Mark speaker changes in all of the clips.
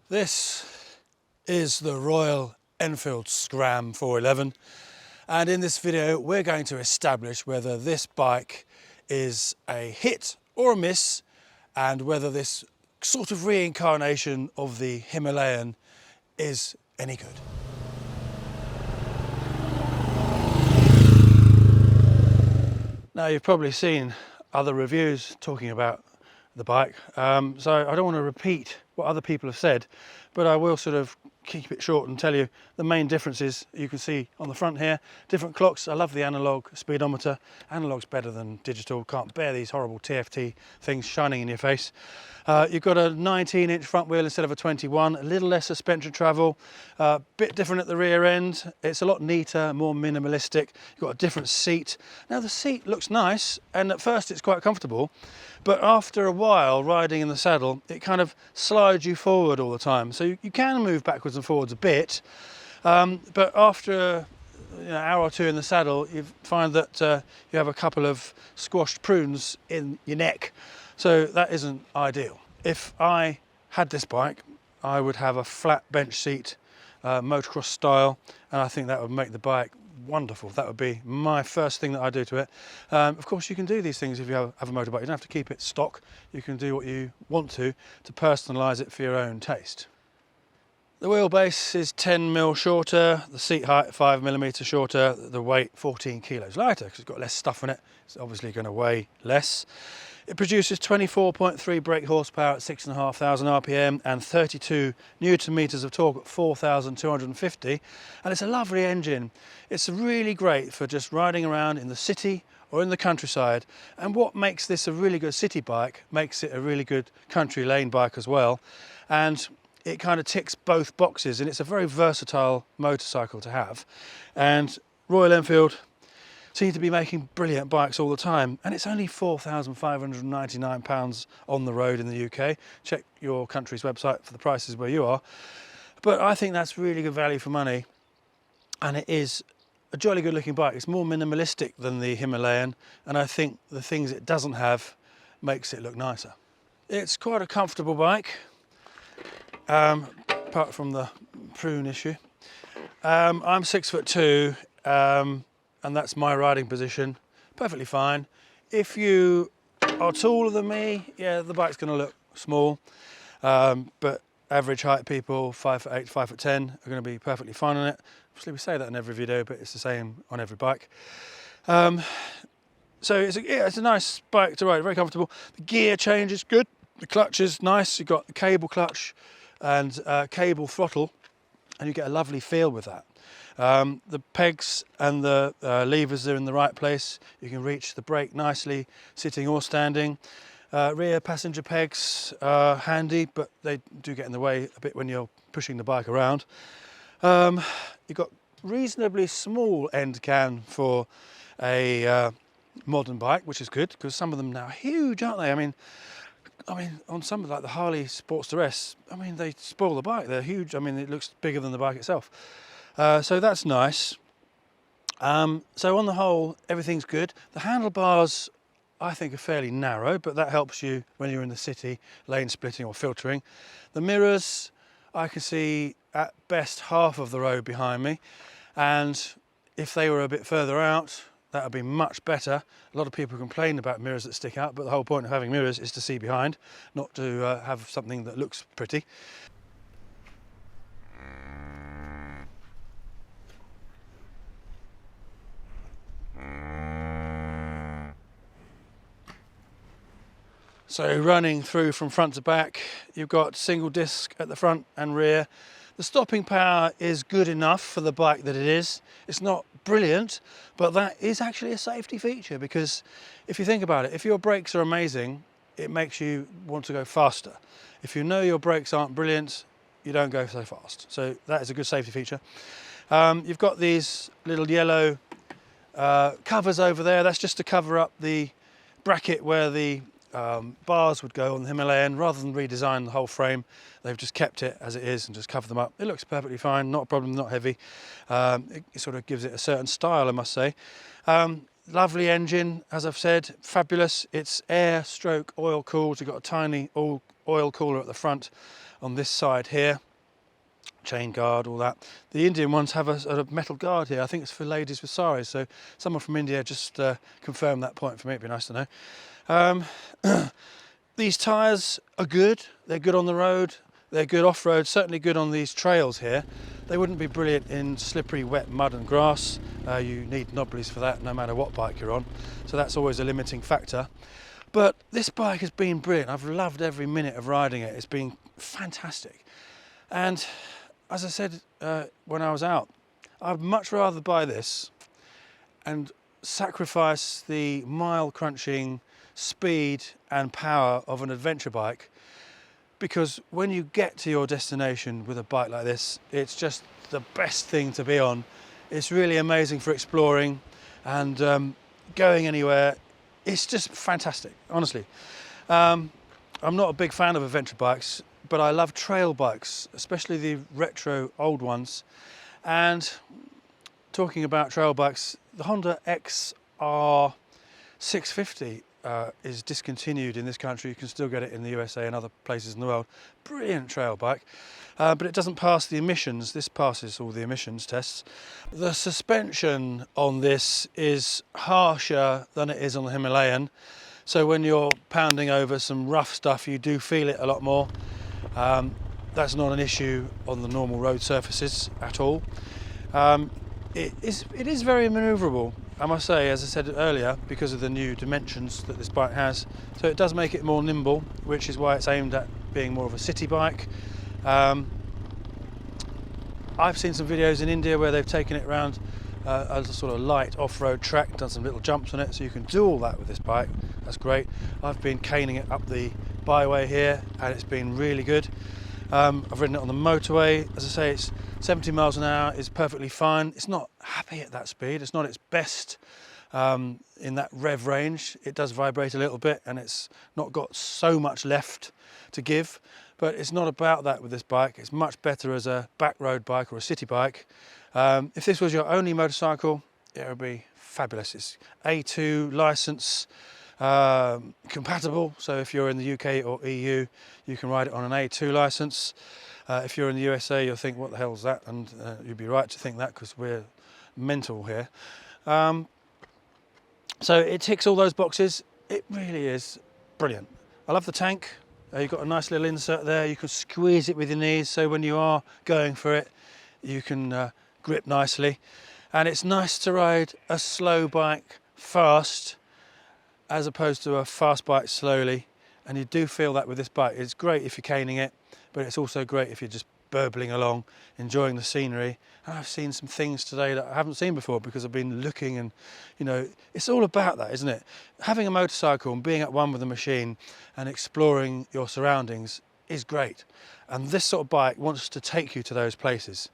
Speaker 1: This is the Royal Enfield Scram 411, and in this video we're going to establish whether this bike is a hit or a miss, and whether this sort of reincarnation of the Himalayan is any good. Now, you've probably seen other reviews talking about the bike, so I don't want to repeat what other people have said, but I will sort of keep it short and tell you the main differences. You can see on the front here, different clocks. I love the analog speedometer. Analog's better than digital. Can't bear these horrible TFT things shining in your face. You've got a 19-inch front wheel instead of a 21, a little less suspension travel, a bit different at the rear end. It's a lot neater, more minimalistic. You've got a different seat. Now, the seat looks nice, and at first it's quite comfortable, but after a while riding in the saddle, it kind of slides you forward all the time. So you can move backwards and forwards a bit, but after an hour or two in the saddle, you find that you have a couple of squashed prunes in your neck. So that isn't ideal. If I had this bike, I would have a flat bench seat, motocross style, and I think that would make the bike wonderful. That would be my first thing that I do to it. Of course, you can do these things if you have a motorbike. You don't have to keep it stock. You can do what you want to personalise it for your own taste. The wheelbase is 10mm shorter, the seat height 5mm shorter, the weight 14 kilos lighter because it's got less stuff in it. It's obviously going to weigh less. It produces 24.3 brake horsepower at 6,500 RPM and 32 Newton meters of torque at 4,250, and it's a lovely engine. It's really great for just riding around in the city or in the countryside, and what makes this a really good city bike makes it a really good country lane bike as well, and it kind of ticks both boxes, and it's a very versatile motorcycle to have. And Royal Enfield seem to be making brilliant bikes all the time, and it's only £4,599 on the road in the UK. Check your country's website for the prices where you are, but I think that's really good value for money, and it is a jolly good looking bike. It's more minimalistic than the Himalayan, and I think the things it doesn't have makes it look nicer. It's quite a comfortable bike, apart from the prune issue. I'm 6'2", and that's my riding position. Perfectly fine. If you are taller than me, yeah, the bike's going to look small, but average height people, 5'8", 5'10", are going to be perfectly fine on it. Obviously, we say that in every video, but it's the same on every bike. So it's a nice bike to ride, very comfortable. The gear change is good. The clutch is nice. You've got the cable clutch and cable throttle, and you get a lovely feel with that. The pegs and the levers are in the right place. You can reach the brake nicely, sitting or standing. Rear passenger pegs are handy, but they do get in the way a bit when you're pushing the bike around. You've got reasonably small end can for a modern bike, which is good, because some of them now are huge, aren't they? I mean, on some like the Harley Sportster S, I mean, they spoil the bike. They're huge. I mean, it looks bigger than the bike itself. So that's nice. So on the whole, everything's good. The handlebars, I think, are fairly narrow, but that helps you when you're in the city, lane splitting or filtering. The mirrors, I can see at best half of the road behind me, and if they were a bit further out, that would be much better. A lot of people complain about mirrors that stick out, but the whole point of having mirrors is to see behind, not to have something that looks pretty. So running through from front to back, you've got single disc at the front and rear. The stopping power is good enough for the bike that it is. It's not brilliant, but that is actually a safety feature, because if you think about it, if your brakes are amazing, it makes you want to go faster. If you know your brakes aren't brilliant, you don't go so fast. So that is a good safety feature. You've got these little yellow covers over there. That's just to cover up the bracket where the bars would go on the Himalayan. Rather than redesign the whole frame, they've just kept it as it is and just covered them up. It looks perfectly fine, not a problem, not heavy. It sort of gives it a certain style, I must say. Lovely engine, as I've said, fabulous. It's air stroke oil cooled. You've got a tiny oil cooler at the front on this side here. Chain guard, all that. The Indian ones have a metal guard here. I think it's for ladies with saris. So someone from India just confirmed that point for me. It'd be nice to know. These tyres are good. They're good on the road. They're good off-road. Certainly good on these trails here. They wouldn't be brilliant in slippery, wet mud and grass. You need knobblies for that, no matter what bike you're on. So that's always a limiting factor. But this bike has been brilliant. I've loved every minute of riding it. It's been fantastic. And as I said when I was out, I'd much rather buy this and sacrifice the mile crunching speed and power of an adventure bike, because when you get to your destination with a bike like this, it's just the best thing to be on. It's really amazing for exploring and going anywhere. It's just fantastic, honestly. I'm not a big fan of adventure bikes, but I love trail bikes, especially the retro old ones. And talking about trail bikes, the Honda XR 650 is discontinued in this country. You can still get it in the USA and other places in the world. Brilliant trail bike, but it doesn't pass the emissions. This passes all the emissions tests. The suspension on this is harsher than it is on the Himalayan. So when you're pounding over some rough stuff, you do feel it a lot more. That's not an issue on the normal road surfaces at all. It is very manoeuvrable, I must say, as I said earlier, because of the new dimensions that this bike has. So it does make it more nimble, which is why it's aimed at being more of a city bike. I've seen some videos in India where they've taken it around a sort of light off-road track, done some little jumps on it, so you can do all that with this bike. That's great. I've been caning it up the byway here and it's been really good. I've ridden it on the motorway. As I say, it's 70 miles an hour is perfectly fine. It's not happy at that speed. It's not its best in that rev range. It does vibrate a little bit and it's not got so much left to give, but it's not about that with this bike. It's much better as a back road bike or a city bike. If this was your only motorcycle, it would be fabulous. It's A2 license compatible, so if you're in the UK or EU, you can ride it on an A2 license. If you're in the USA, you'll think, what the hell's that? And you'd be right to think that, because we're mental here. So it ticks all those boxes. It really is brilliant. I love the tank. You've got a nice little insert there. You can squeeze it with your knees, so when you are going for it, you can grip nicely. And it's nice to ride a slow bike fast, as opposed to a fast bike slowly. And you do feel that with this bike. It's great if you're caning it, but it's also great if you're just burbling along, enjoying the scenery. And I've seen some things today that I haven't seen before because I've been looking, and you know, it's all about that, isn't it? Having a motorcycle and being at one with the machine and exploring your surroundings is great. And this sort of bike wants to take you to those places.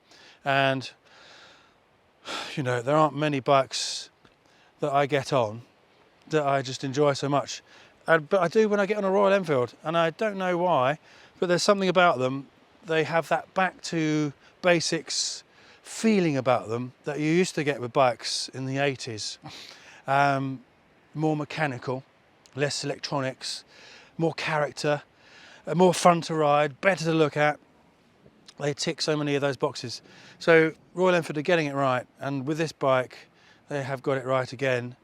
Speaker 1: And you know, there aren't many bikes that I get on that I just enjoy so much. But I do when I get on a Royal Enfield, and I don't know why, but there's something about them. They have that back to basics feeling about them that you used to get with bikes in the 80s. More mechanical, less electronics, more character, more fun to ride, better to look at. They tick so many of those boxes. So Royal Enfield are getting it right, and with this bike they have got it right again.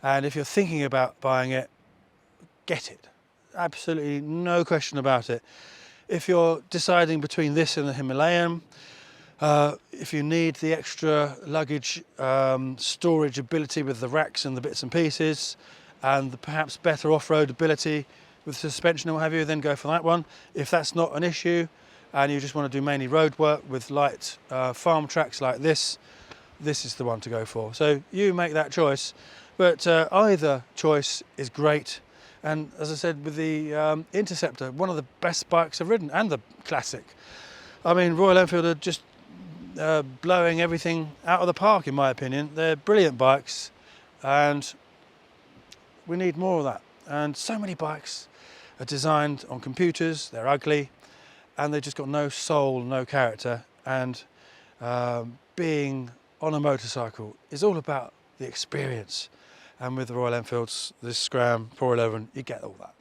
Speaker 1: And if you're thinking about buying it, get it. Absolutely no question about it. If you're deciding between this and the Himalayan, if you need the extra luggage storage ability with the racks and the bits and pieces, and the perhaps better off-road ability with suspension and what have you, then go for that one. If that's not an issue and you just want to do mainly road work with light farm tracks like this, this is the one to go for. So you make that choice, but either choice is great. And as I said, with the Interceptor, one of the best bikes I've ridden, and the Classic. I mean, Royal Enfield are just blowing everything out of the park, in my opinion. They're brilliant bikes, and we need more of that. And so many bikes are designed on computers, they're ugly, and they've just got no soul, no character. And being on a motorcycle is all about the experience. And with the Royal Enfields, this Scram 411, you get all that.